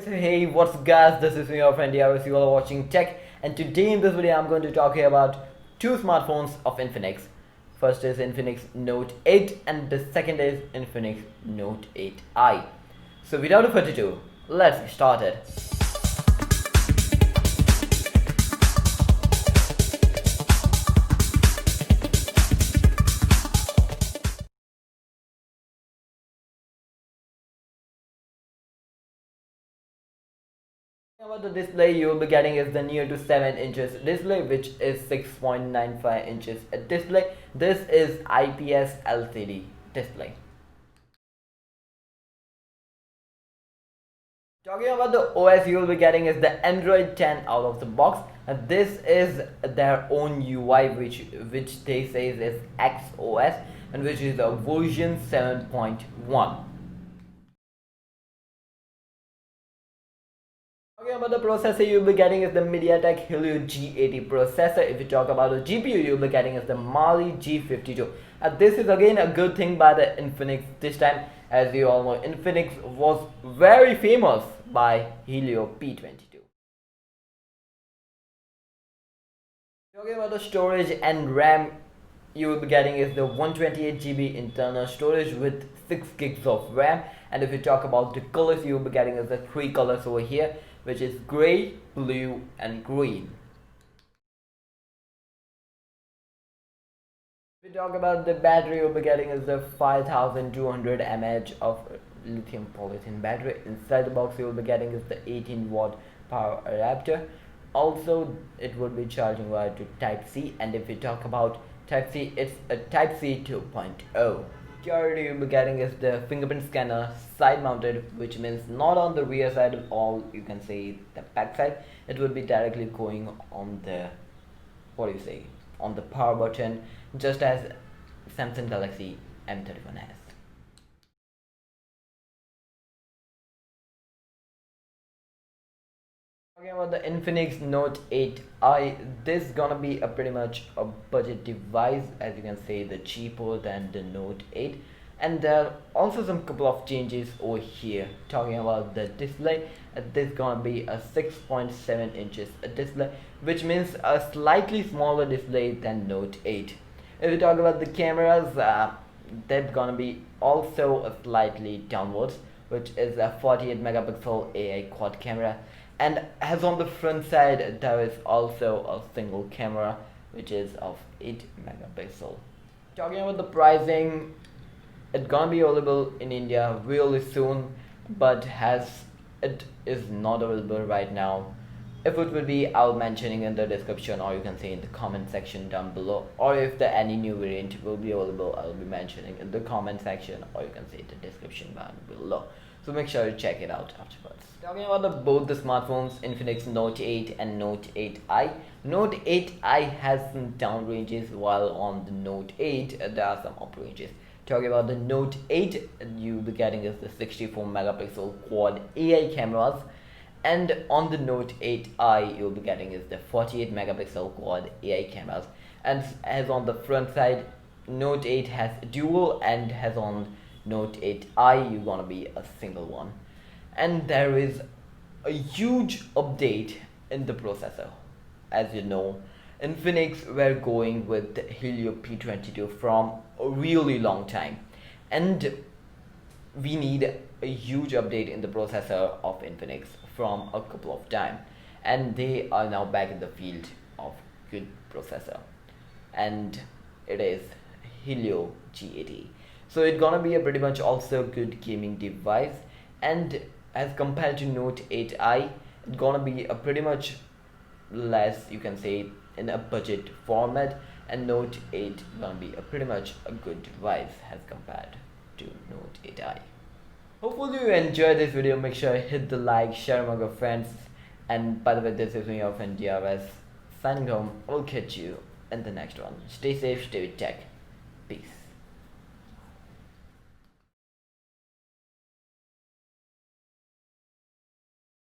Hey, what's up guys, this is me, your friend DRS, you all are watching Tech, and today in this video I'm going to talk here about two smartphones of Infinix. First is Infinix Note 8 and the second is Infinix Note 8i. So without further ado, let's get started. About the display you will be getting is the near to 7 inches display, which is 6.95 inches display. This is IPS LCD display. Talking about the OS you will be getting is the Android 10 out of the box, and this is their own UI which they say is XOS, and which is a version 7.1. Talking about the processor you'll be getting is the MediaTek Helio G80 processor. If you talk about the GPU you'll be getting is the Mali G52. This is again a good thing by the Infinix this time. As you all know, Infinix was very famous by Helio P22. Talking about the storage and RAM you will be getting is the 128 GB internal storage with 6 gigs of RAM. And if you talk about the colors you will be getting is the 3 colors over here, which is gray, blue and green. If we talk about the battery you'll be getting is the 5200 mAh of lithium polyethylene battery. Inside the box you will be getting is the 18-watt power adapter. Also it would be charging via to Type C, and if we talk about Type C, it's a Type C 2.0. Security you'll be getting is the fingerprint scanner side mounted, which means not on the rear side, or you can say the back side. It would be directly going on the, on the power button, just as Samsung Galaxy M31 has. Talking about the Infinix Note 8i, this is gonna be a pretty much a budget device, as you can say, the cheaper than the Note 8. And there are also some couple of changes over here. Talking about the display, this is gonna be a 6.7 inches display, which means a slightly smaller display than Note 8. If we talk about the cameras, that's gonna be also a slightly downwards, which is a 48 megapixel AI quad camera. And as on the front side there is also a single camera which is of 8 megapixel. Talking about the pricing, it's gonna be available in India really soon, but it is not available right now. If it will be, I'll mentioning in the description, or you can say in the comment section down below, or if any new variant will be available, I'll be mentioning in the comment section, or you can say in the description down below. So make sure to check it out afterwards. Talking about both the smartphones, Infinix Note 8 and Note 8i. Note 8i has some down ranges, while on the Note 8 there are some up ranges. Talking about the Note 8, you'll be getting is the 64 megapixel quad AI cameras, and on the Note 8i you'll be getting is the 48 megapixel quad AI cameras. And as on the front side, Note 8 has dual, and has on Note 8i you're gonna be a single one. And there is a huge update in the processor. As you know, Infinix were going with Helio P22 from a really long time, and we need a huge update in the processor of Infinix from a couple of time, and they are now back in the field of good processor, and it is Helio G80. So it's gonna be a pretty much also good gaming device, and as compared to Note 8i, it's gonna be a pretty much less, you can say, in a budget format, and Note 8 gonna be a pretty much a good device as compared to Note 8i. Hopefully you enjoyed this video. Make sure to hit the like, share among your friends, and by the way, this is me, your friend DRS, signing home. I'll catch you in the next one. Stay safe, stay with tech. Peace.